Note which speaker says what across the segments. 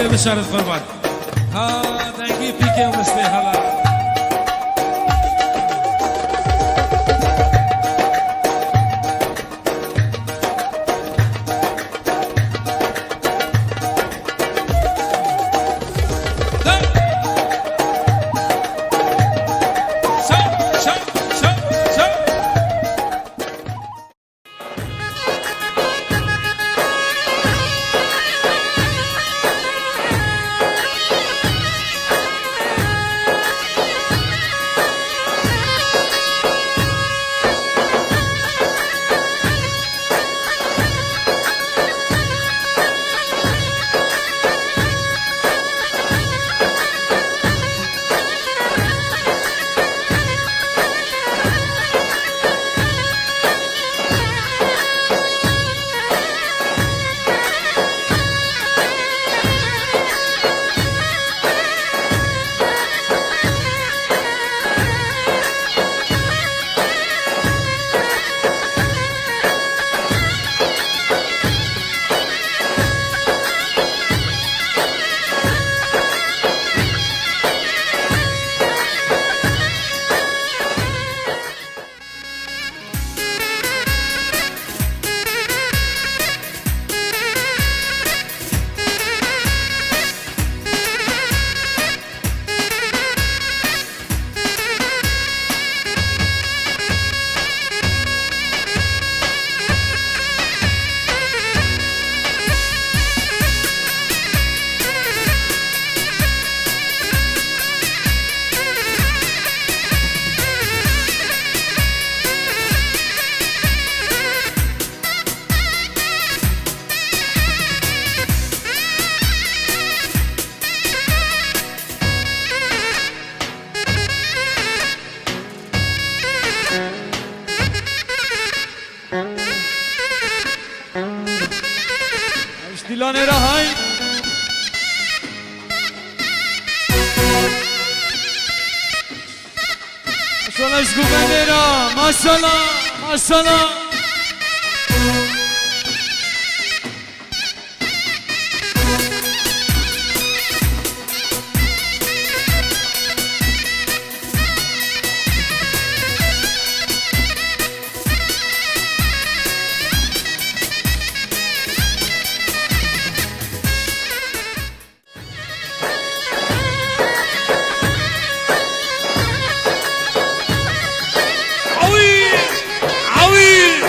Speaker 1: خدای بشارت فرمان ها دنگی پیکه و مسته حالا
Speaker 2: دیلانه را های ماشالله اشگوبنده را ماشالله ماشالله
Speaker 1: عويل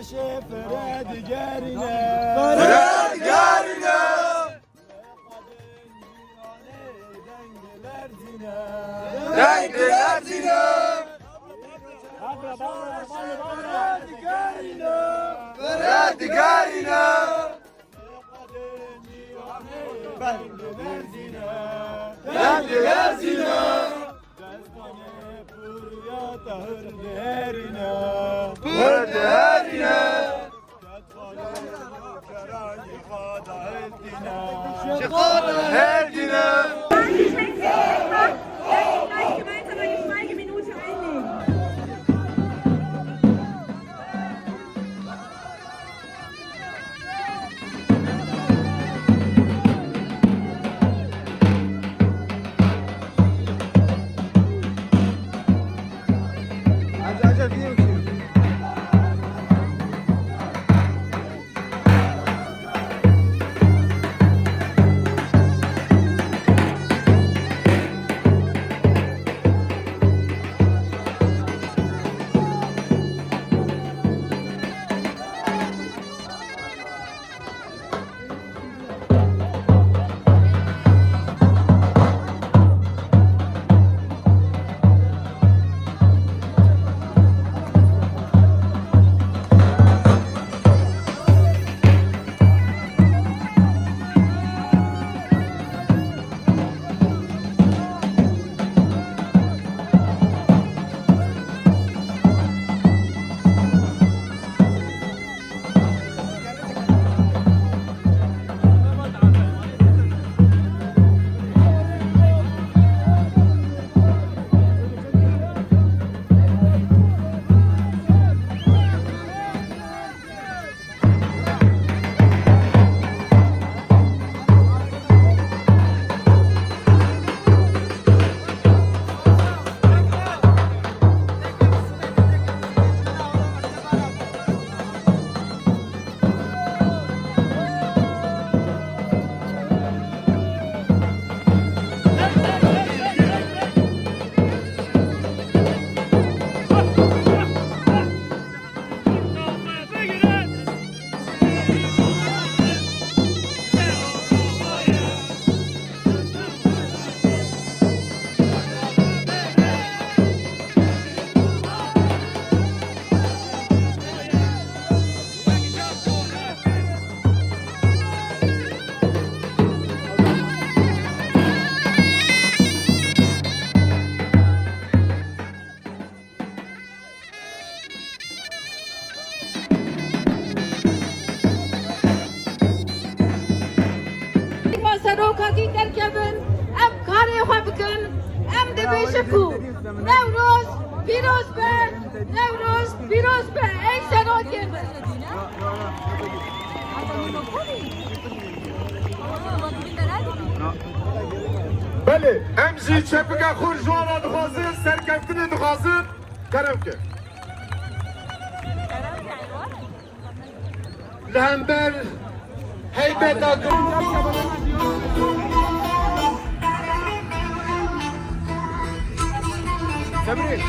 Speaker 3: شفره digerine Dengiler zine Vere digerine Dengiler zine Vere digerine Şekada her dine
Speaker 4: Gemeinsame Schweigeminute einlegen. سروکاتی درکبن ام کاری خواه بکن ام دبیشکو نوروز پیروز به نوروز پیروز به ای سروکی به
Speaker 3: بله امجی چپکا خور جوانا دخوازن سرکفتن دخوازن کرم که لهمبر هیبت Sabri.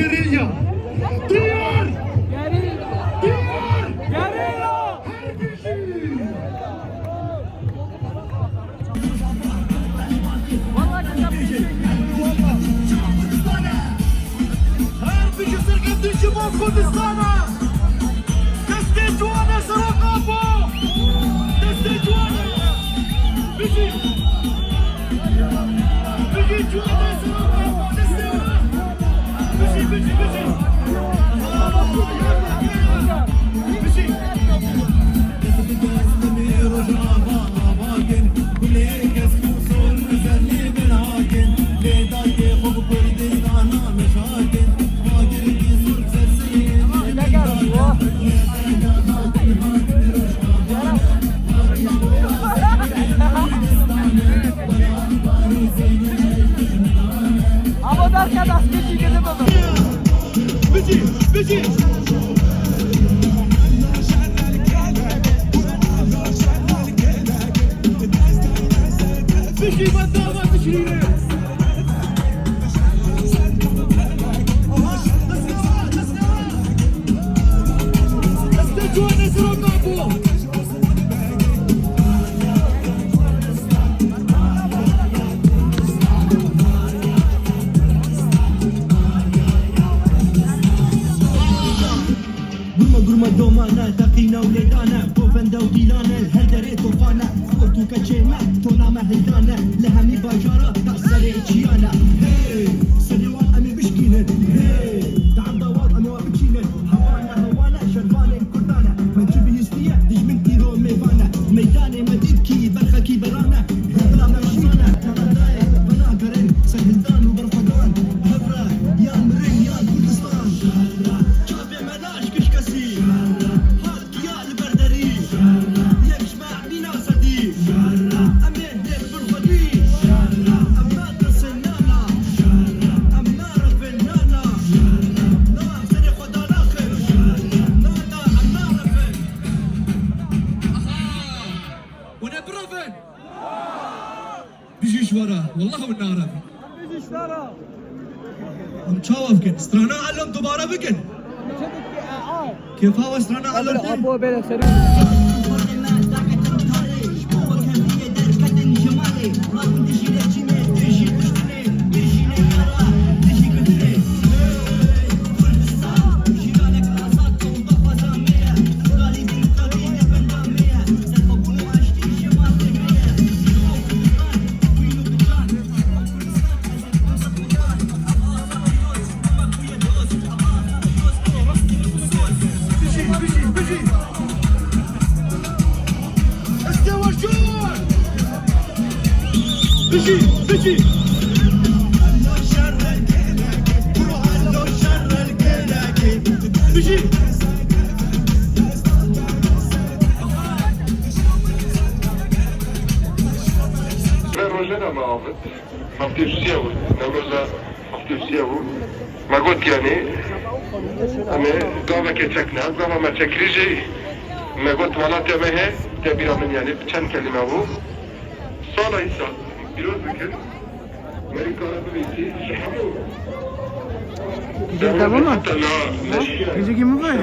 Speaker 3: guerrilla. Diğer! Diğer! Harbici Serkan Şimal Kurdistan'a! Deste Cuana Sarakapo! Deste Cuana! Bizi! Bizi Cuana Sarakapo! Deste! Bizi! Bizi! Bizi! Bizi! Bizi bandama bizi!
Speaker 5: قرمة دومانا تقينا ولدانا بوفندا وديلانا الهدري طوفانا فورتو كاتشيما تونا مهدانا لهمي باجارة تأسري اتشيانا هي سنوات أمي بشكينا هي تعبدا واط أمي وابتشينا هوانا شربانا كردانا من شبه يستيا دج من كيرو ميفانا ميداني مديبكي برخكي برانا بلا ماشينا ترداي بنا قرن سهلدان وبرفقان هبرة يا مرين يا كردستان شافي ملاش كشكسي
Speaker 3: بيجيش ورا والله والنعرف بيجيش ورا متشوف كن استرانا علم دوباره بكن كيف هو استرانا علم ابو بالك بيجي بيجي بيجي
Speaker 6: رجعنا ما عرفت ما بديش سياوي نوروزا ما بديش سياوي ما قلت يعني أنا قاما كتشكنا قاما ما تشكريجي ما قلت ولا تمه تبيرا من يعني بتشان كلمة هو صالة إنسا بيروز بكر مريكا ببيتي شحمو
Speaker 7: Tamam. Gece kimi var?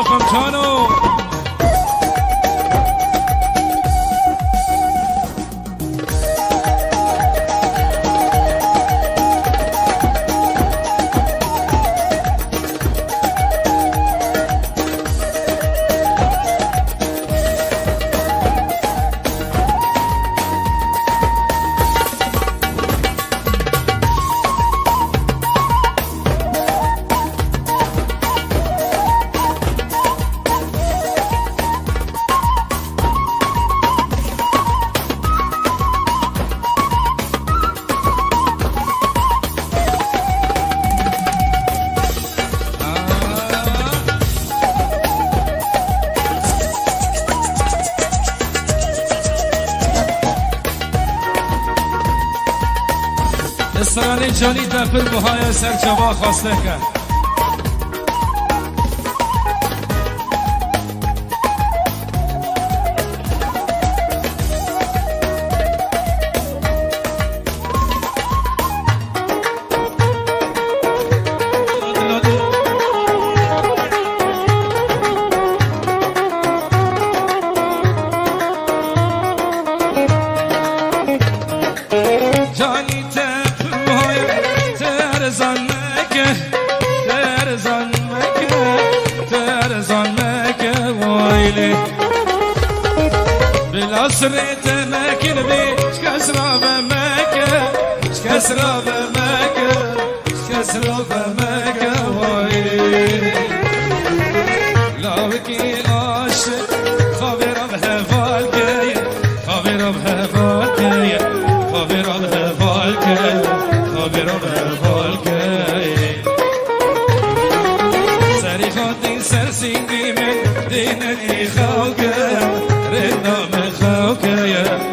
Speaker 1: خمسانو استرانی جانی دفل بهای سرچوا خواسته کرد جانی ترزان مکه وایلی بالعصرت مکن بی شکسرا به مکه شکسرا به مکه شکسرا به مکه وایلی لاوکی عاشق خابرم هفال که خابرم هفال که خابرم هفال که خابرم هفال که سرسینگی من دیننی خوکه ردام خوکه